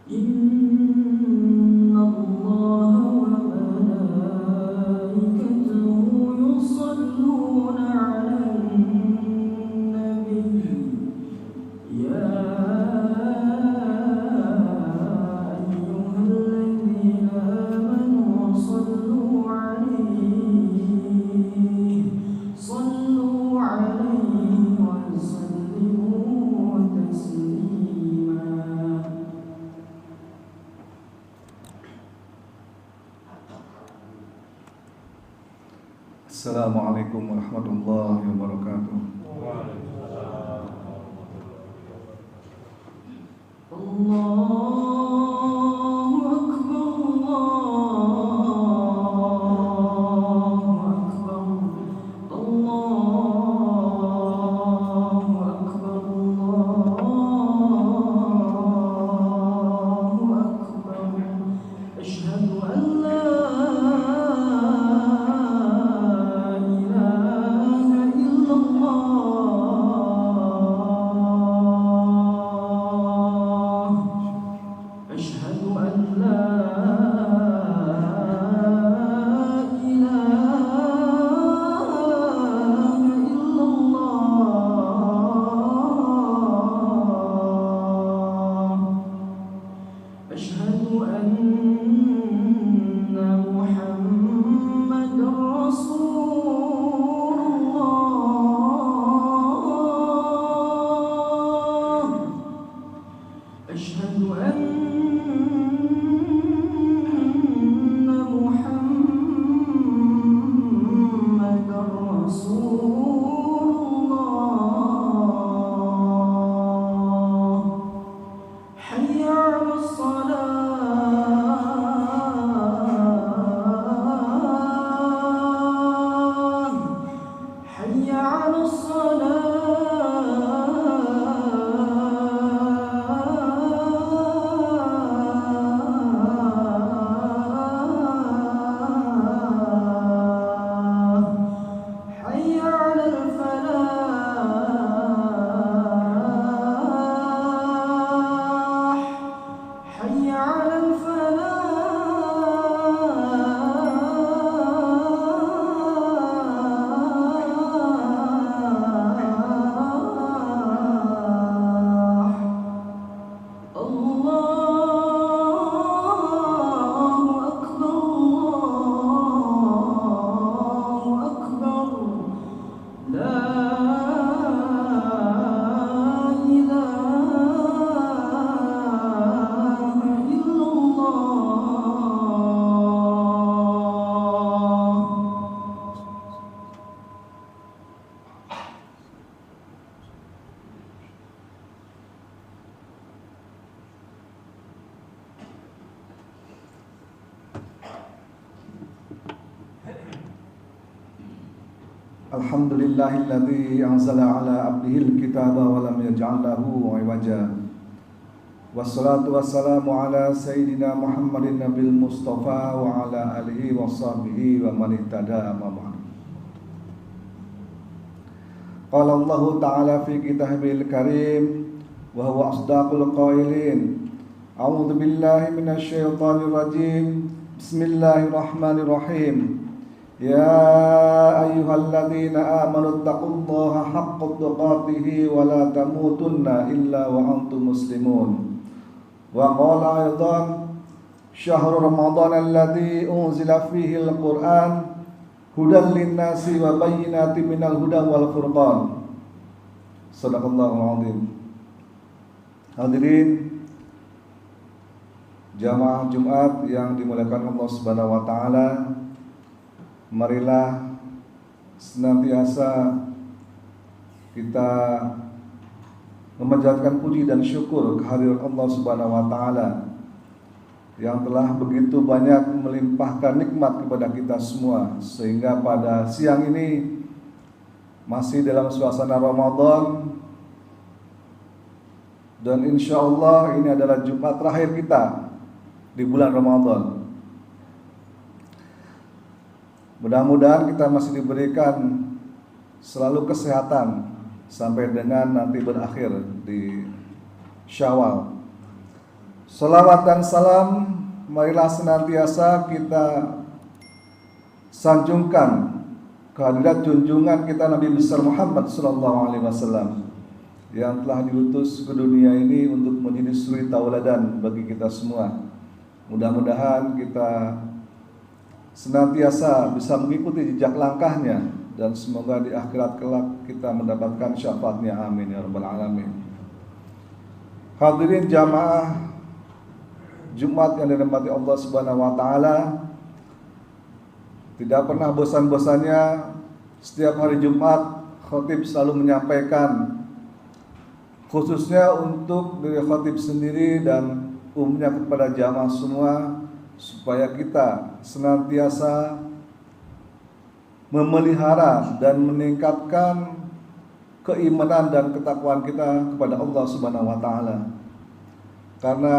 إن الله وملائكته يصلون على النبي يا أيها الذين آمنوا صلوا عليه وسلموا تسليما. Assalamualaikum warahmatullahi wabarakatuh. Allahu Akbar, Allahu Akbar, Allahu Akbar, Allahu Akbar. Asyhadu an la ilaha illallah. Asyhadu an la ilaha illallah. Asyhadu anna Muhammadar Rasulullah. Asyhadu anna Muhammadar Rasulullah. Hayya 'alas salah. Hayya 'alas salah. Hayya 'alal falah. Hayya 'alal falah. Allahu Akbar, Allahu Akbar. La ilaha illallah. Alhamdulillahilladzi anzala ala abdihil kitaba wa lam yaj'al lahu 'iwaja. Wassalatu wassalamu ala sayyidina Muhammadin nabil mustafa wa ala alihi wa sahbihi wa man ihtada amma ba'd. Qala Allah ta'ala fi kitabil karim wa huwa asdaqul qailin. A'udzu billahi minasy syaithanir rajim. Bismillahirrahmanirrahim. Ya ayyuhalladzina amanu taqullaha haqqa tuqatih wa la tamutunna illa wa antum muslimun. Wa qala aidan syahrul ramadan alladzi unzila fihi al-Qur'an hudan lin-nasi wa bayyinatin minal huda wal furqan. Shadaqallahul azim. Hadirin jamaah Jumat yang dimuliakan Allah Subhanahu wa taala, marilah senantiasa kita memanjatkan puji dan syukur kehadirat Allah Subhanahu wa taala yang telah begitu banyak melimpahkan nikmat kepada kita semua, sehingga pada siang ini masih dalam suasana Ramadan, dan insya Allah ini adalah Jumat terakhir kita di bulan Ramadan. Mudah-mudahan kita masih diberikan selalu kesehatan sampai dengan nanti berakhir di Syawal. Salawat dan salam marilah senantiasa kita sanjungkan kehadirat junjungan kita Nabi besar Muhammad SAW yang telah diutus ke dunia ini untuk menjadi suri tauladan bagi kita semua. Mudah-mudahan kita senantiasa bisa mengikuti jejak langkahnya dan semoga di akhirat kelak kita mendapatkan syafaatnya. Amin ya rabbal alamin. Hadirin jamaah Jumat yang dirahmati Allah Subhanahu wa taala, tidak pernah bosan-bosannya setiap hari Jumat khatib selalu menyampaikan, khususnya untuk diri khatib sendiri dan umumnya kepada jamaah semua, supaya kita senantiasa memelihara dan meningkatkan keimanan dan ketakwaan kita kepada Allah Subhanahu wa taala. Karena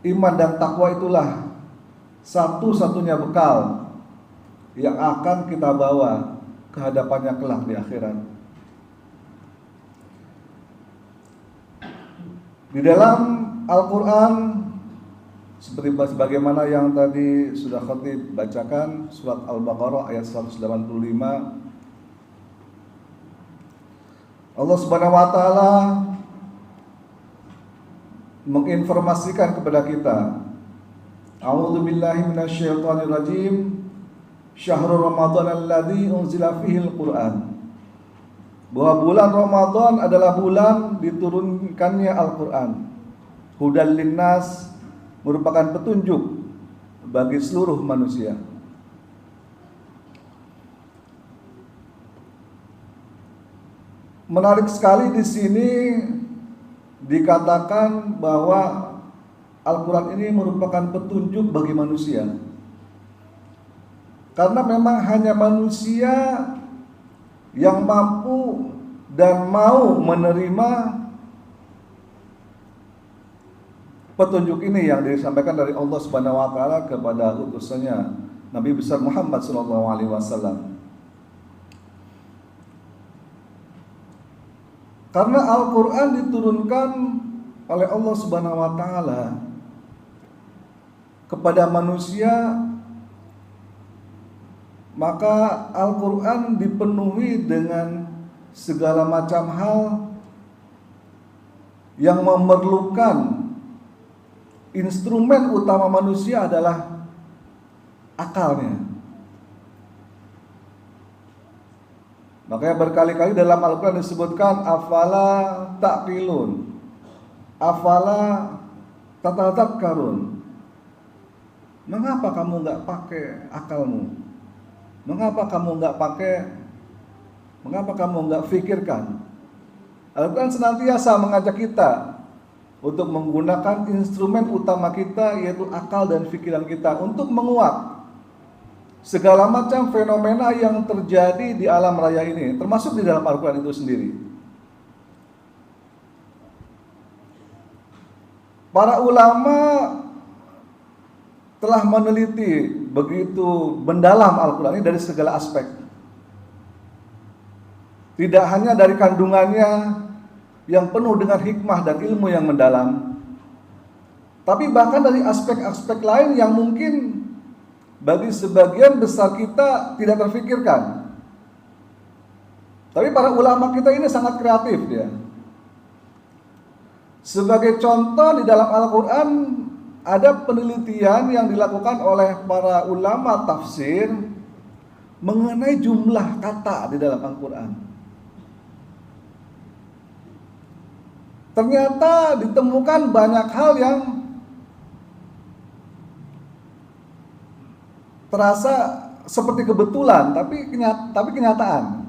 iman dan takwa itulah satu-satunya bekal yang akan kita bawa ke hadapannya kelak di akhirat. Di dalam Al-Quran, seperti bagaimana yang tadi sudah khatib bacakan, surat Al-Baqarah ayat 185, Allah Subhanahu wa taala menginformasikan kepada kita, A'udzu billahi minasyaitonir rajim, Syahrul Ramadan alladzi unzila fihil Qur'an. Bahwa bulan Ramadan adalah bulan diturunkannya Al-Qur'an. Hudal linnas, merupakan petunjuk bagi seluruh manusia. Menarik sekali di sini dikatakan bahwa Al-Quran ini merupakan petunjuk bagi manusia. Karena memang hanya manusia yang mampu dan mau menerima petunjuk ini yang disampaikan dari Allah Subhanahu wa taala kepada utusannya Nabi besar Muhammad SAW. Karena Al-Quran diturunkan oleh Allah Subhanahu wa taala kepada manusia, maka Al-Quran dipenuhi dengan segala macam hal yang memerlukan instrumen utama manusia adalah akalnya. Makanya berkali-kali dalam Al-Quran disebutkan afala ta'qilun, afala tatadzakkarun. Mengapa kamu nggak pakai akalmu? Mengapa kamu nggak pikirkan? Al-Quran senantiasa mengajak kita untuk menggunakan instrumen utama kita, yaitu akal dan pikiran kita, untuk menguak segala macam fenomena yang terjadi di alam raya ini, termasuk di dalam Al-Quran itu sendiri. Para ulama telah meneliti begitu mendalam Al-Quran ini dari segala aspek. Tidak hanya dari kandungannya yang penuh dengan hikmah dan ilmu yang mendalam, tapi bahkan dari aspek-aspek lain yang mungkin bagi sebagian besar kita tidak terfikirkan. Tapi para ulama kita ini sangat kreatif dia. Sebagai contoh, di dalam Al-Quran ada penelitian yang dilakukan oleh para ulama tafsir mengenai jumlah kata di dalam Al-Quran. Ternyata ditemukan banyak hal yang terasa seperti kebetulan, tapi kenyataan.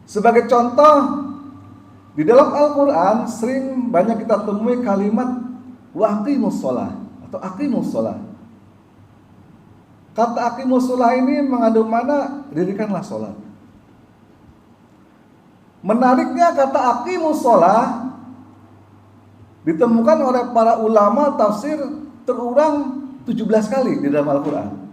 Sebagai contoh, di dalam Al-Quran sering banyak kita temui kalimat waqimus sholah atau aqimus sholah. Kata aqimus sholah ini mengandung makna dirikanlah sholat. Menariknya, kata aqimus sholah ditemukan oleh para ulama tafsir terulang 17 kali di dalam Al-Quran.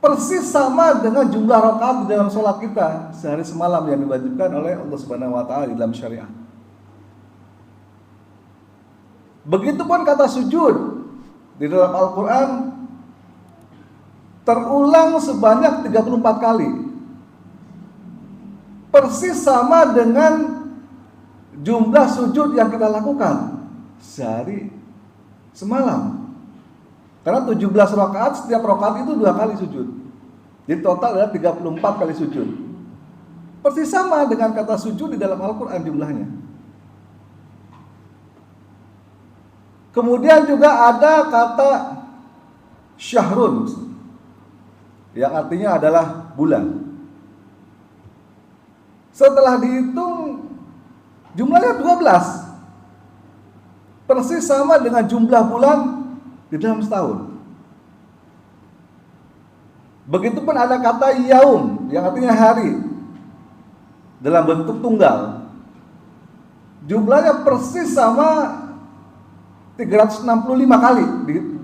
Persis sama dengan jumlah rakaat di dalam sholat kita sehari semalam yang diwajibkan oleh Allah Subhanahu wa taala di dalam syariat. Begitupun kata sujud di dalam Al-Quran terulang sebanyak 34 kali. Persis sama dengan jumlah sujud yang kita lakukan sehari semalam. Karena 17 rakaat, setiap rakaat itu 2 kali sujud. Jadi total adalah 34 kali sujud. Persis sama dengan kata sujud di dalam Al-Quran jumlahnya. Kemudian juga ada kata syahrun, yang artinya adalah bulan. Setelah dihitung jumlahnya 12. Persis sama dengan jumlah bulan di dalam setahun. Begitupun ada kata yaum yang artinya hari dalam bentuk tunggal. Jumlahnya persis sama 365 kali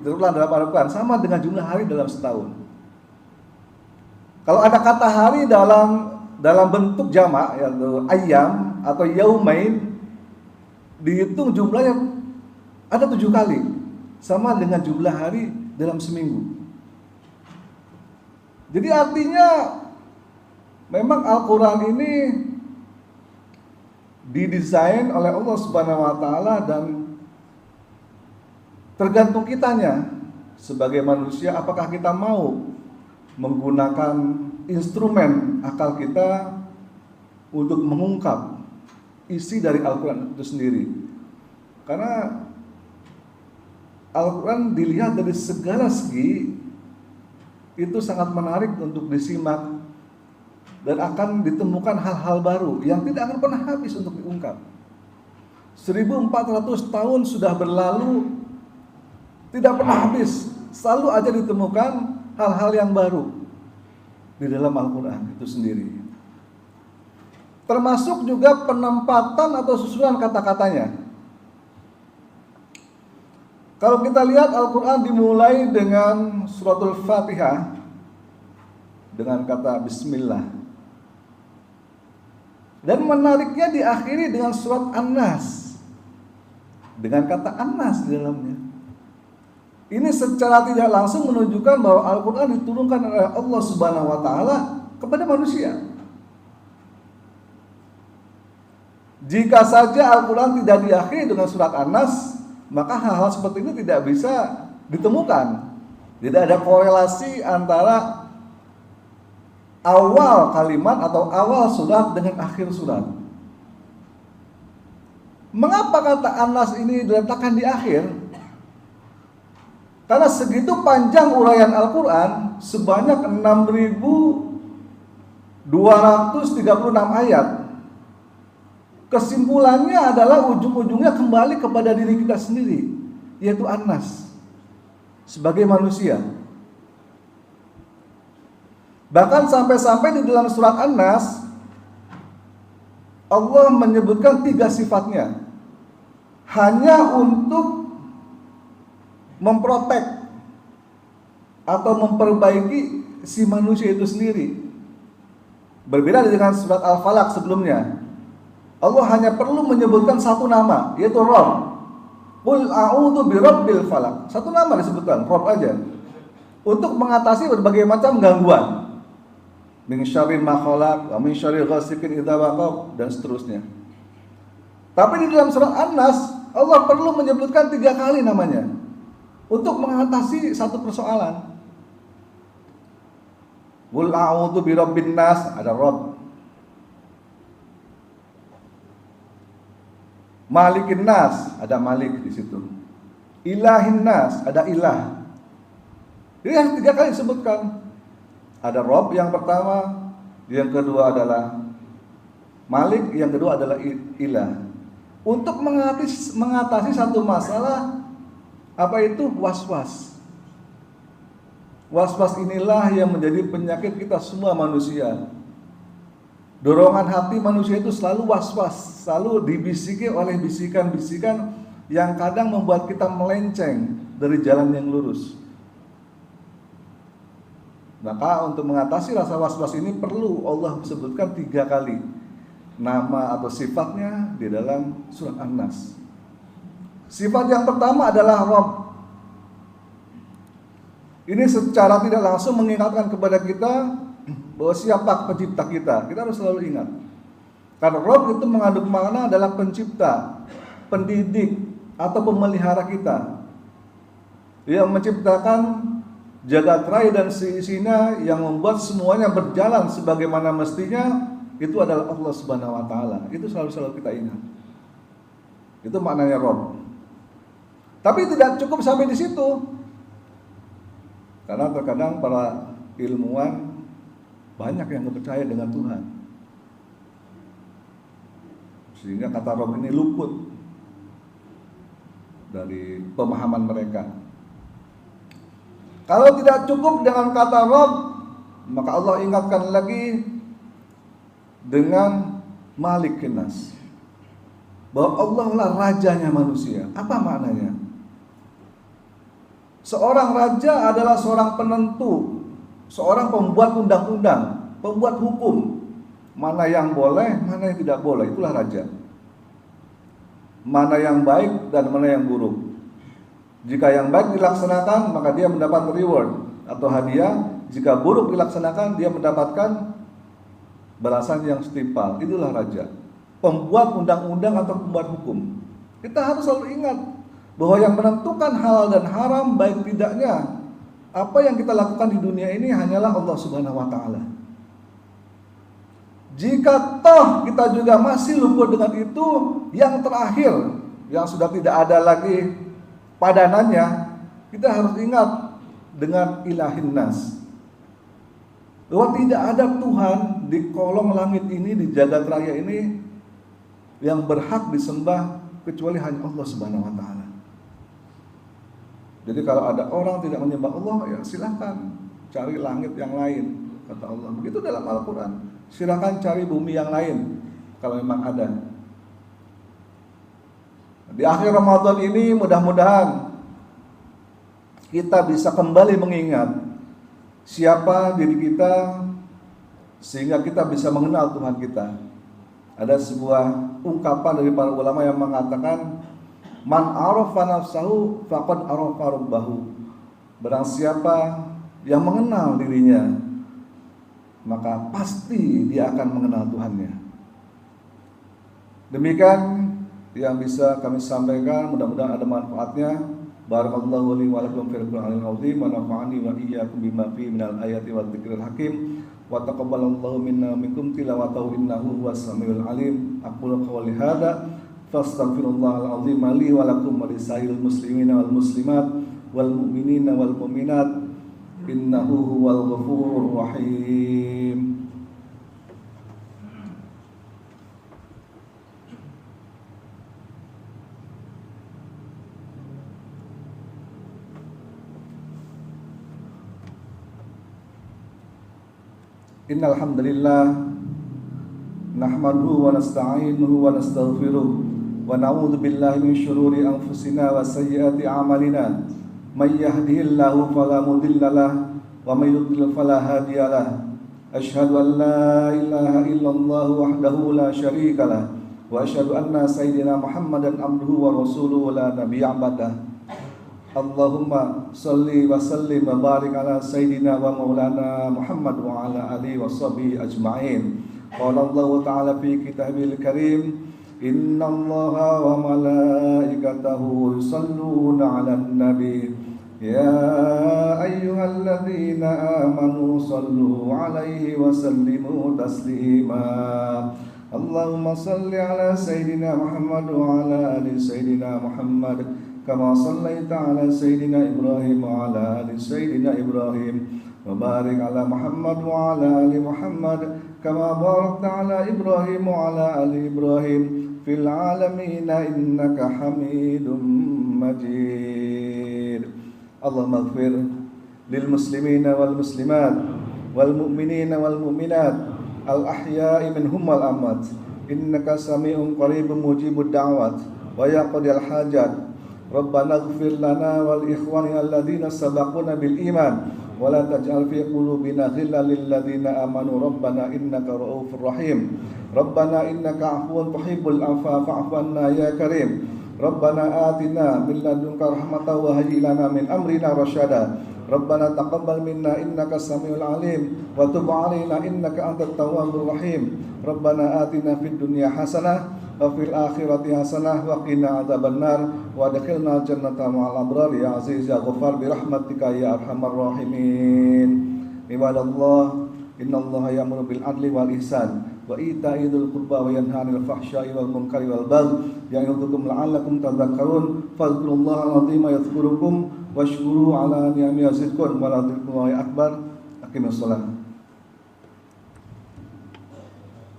diulang dalam Al-Quran, sama dengan jumlah hari dalam setahun. Kalau ada kata hari dalam bentuk jamak yaitu ayyam atau yaumain, dihitung jumlahnya ada 7 kali, sama dengan jumlah hari dalam seminggu. Jadi artinya memang Al-Quran ini didesain oleh Allah Subhanahu wa taala dan tergantung kitanya sebagai manusia, apakah kita mau menggunakan instrumen akal kita untuk mengungkap isi dari Al-Quran itu sendiri. Karena Al-Quran dilihat dari segala segi itu sangat menarik untuk disimak dan akan ditemukan hal-hal baru yang tidak akan pernah habis untuk diungkap. 1400 tahun sudah berlalu, tidak pernah habis, selalu aja ditemukan hal-hal yang baru di dalam Al-Quran itu sendiri. Termasuk juga penempatan atau susunan kata-katanya. Kalau kita lihat Al-Quran dimulai dengan suratul Fatihah dengan kata Bismillah, dan menariknya diakhiri dengan surat An-Nas dengan kata An-Nas di dalamnya. Ini secara tidak langsung menunjukkan bahwa Al-Quran diturunkan oleh Allah Subhanahu wa taala kepada manusia. Jika saja Al-Quran tidak diakhiri dengan surat An-Nas, maka hal-hal seperti ini tidak bisa ditemukan. Tidak ada korelasi antara awal kalimat atau awal surat dengan akhir surat. Mengapa kata An-Nas ini diletakkan di akhir? Karena segitu panjang uraian Al-Quran, sebanyak 6.236 ayat. Kesimpulannya adalah ujung-ujungnya kembali kepada diri kita sendiri, yaitu An-Nas sebagai manusia. Bahkan sampai-sampai di dalam surat An-Nas Allah menyebutkan 3 sifatnya hanya untuk memprotek atau memperbaiki si manusia itu sendiri. Berbeda dengan surat Al-Falaq sebelumnya. Allah hanya perlu menyebutkan satu nama, yaitu Rabb. Qul a'udzu birabbil falaq. Satu nama disebutkan, Rabb aja. Untuk mengatasi berbagai macam gangguan. Min syarri ma khalaq, wa min syarri ghasiqin idza waqab, dan seterusnya. Tapi di dalam surat An-Nas Allah perlu menyebutkan 3 kali namanya untuk mengatasi satu persoalan. Qul a'udzu birabbin nas, ada Rabb. Malikin nas, ada Malik di situ. Ilahin nas, ada Ilah. Jadi yang 3 kali disebutkan. Ada Rabb yang pertama, yang kedua adalah Malik, yang kedua adalah Ilah. Untuk mengatasi satu masalah, apa itu? Was-was. Was-was inilah yang menjadi penyakit kita semua manusia. Dorongan hati manusia itu selalu was-was, selalu dibisiki oleh bisikan-bisikan yang kadang membuat kita melenceng dari jalan yang lurus. Maka untuk mengatasi rasa was-was ini perlu Allah sebutkan 3 kali nama atau sifatnya di dalam surat An-Nas. Sifat yang pertama adalah Rabb. Ini secara tidak langsung mengingatkan kepada kita bahwa siapa pencipta kita. Kita harus selalu ingat. Karena Rabb itu mengandung makna adalah pencipta, pendidik, atau pemelihara kita. Yang menciptakan jagat raya dan seisinya, yang membuat semuanya berjalan sebagaimana mestinya, itu adalah Allah Subhanahu wa taala. Itu selalu kita ingat. Itu maknanya Rabb. Tapi tidak cukup sampai di situ. Karena terkadang para ilmuwan banyak yang percaya dengan Tuhan, sehingga kata Rabb ini luput dari pemahaman mereka. Kalau tidak cukup dengan kata Rabb, maka Allah ingatkan lagi dengan Malikin Nas, bahwa Allah lah rajanya manusia. Apa maknanya? Seorang raja adalah seorang penentu, seorang pembuat undang-undang, pembuat hukum. Mana yang boleh, mana yang tidak boleh, itulah raja. Mana yang baik dan mana yang buruk. Jika yang baik dilaksanakan, maka dia mendapat reward atau hadiah. Jika buruk dilaksanakan, dia mendapatkan balasan yang setimpal. Itulah raja, pembuat undang-undang atau pembuat hukum. Kita harus selalu ingat bahwa yang menentukan halal dan haram, baik tidaknya apa yang kita lakukan di dunia ini hanyalah Allah Subhanahu wa taala. Jika toh kita juga masih luput dengan itu, yang terakhir yang sudah tidak ada lagi padanannya, kita harus ingat dengan ilahin nas, bahwa tidak ada Tuhan di kolong langit ini, di jagat raya ini, yang berhak disembah kecuali hanya Allah Subhanahu wa taala. Jadi kalau ada orang tidak menyembah Allah, ya silakan cari langit yang lain, kata Allah. Begitu dalam Al-Quran. Silakan cari bumi yang lain kalau memang ada. Di akhir Ramadan ini mudah-mudahan kita bisa kembali mengingat siapa diri kita, sehingga kita bisa mengenal Tuhan kita. Ada sebuah ungkapan dari para ulama yang mengatakan, man arafa nafsahu faqad arafa rabbahu. Barang siapa yang mengenal dirinya, maka pasti dia akan mengenal Tuhannya. Demikian yang bisa kami sampaikan, mudah-mudahan ada manfaatnya. Barakallahu li wa lakum fil Qur'anil azim wa nafa'ani wa iyyakum bima fihi minal ayati wa dzikril hakim wa taqabbalallahu minna minkum tilawatahu innahu huwas samiul alim. Aqulu qawli hadza fastaghfirullahal azim li wa lakum wa lisairil muslimina wal muslimat wal mu'minina wal mu'minat innahu huwal ghafurur rahim. Innal hamdalillah nahmaduhu wa nasta'inuhu wa nastaghfiruh wa na'udzu billahi min shururi anfusina wa sayyiati a'malina. May yahdihillahu fala mudilla lahu wa may yudlil fala hadiya lahu. Asyhadu an la ilaha illallah wahdahu la syarika lahu wa asyhadu anna sayyidina Muhammadan abduhu wa rasuluhu la nabiyya ba'dah. Allahumma salli wa sallim wa barik ala sayyidina wa maulana Muhammad wa ala alihi wa sahbihi ajma'in. Qala Allah ta'ala fi kitabil karim, inna Allaha wa malaikatahu yusalluna 'alan nabi ya ayyuhalladzina amanu sallu 'alaihi wa sallimu taslima. Allahumma salli ala sayyidina Muhammad wa ala ali sayyidina Muhammad kama sallaita ala sayyidina Ibrahim wa ala ali sayyidina Ibrahim wa barik ala Muhammad wa ala ali Muhammad kama barakta ala Ibrahim wa ala ali Ibrahim fil alamin innaka Hamidum Majid. Allahumma ighfir lil muslimina wal muslimat wal mu'minina wal mu'minat al ahya'i minhum wal amwat innaka sami'un qaribun mujibud da'wat wa yaqdil hajat. Rabbana ighfir lana wal ikhwani alladhina sabaquna bil iman wa la taj'al fi qulubina ghillan lil ladzina amanu rabbana innaka ra'ufur rahim. Rabbana innaka 'afuwun tuhibbul 'afwa fa'fu 'anna ya karim. Rabbana atina min ladunka rahmatan wa hayyi lana min amrina rasyada. Rabbana taqabbal minna innaka samiul alim wa tub alaina innaka antat tawwabur rahim. Rabbana atina fid dunya hasanah wa fil akhirati hasanah wa qina adzabannar wa adkhilna jannata ma'al abrar ya aziz ya ghaffar bi rahmatika ya arhamar rahimin. Ibadallah, innallaha ya'muru bil adli wal ihsan wa ita'i dzil qurba wa yanha 'anil fahsya'i wal munkari wal baghi ya'idzukum la'allakum tadhakkarun. Fadhkurullaha al-'azima yadhkurukum washkuru 'ala ni'amihi yazidkum wa la dzikrullahi akbar. Aqimus shalah.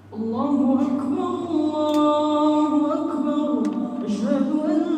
Allahu akbar, Allahu akbar. Asyhadu an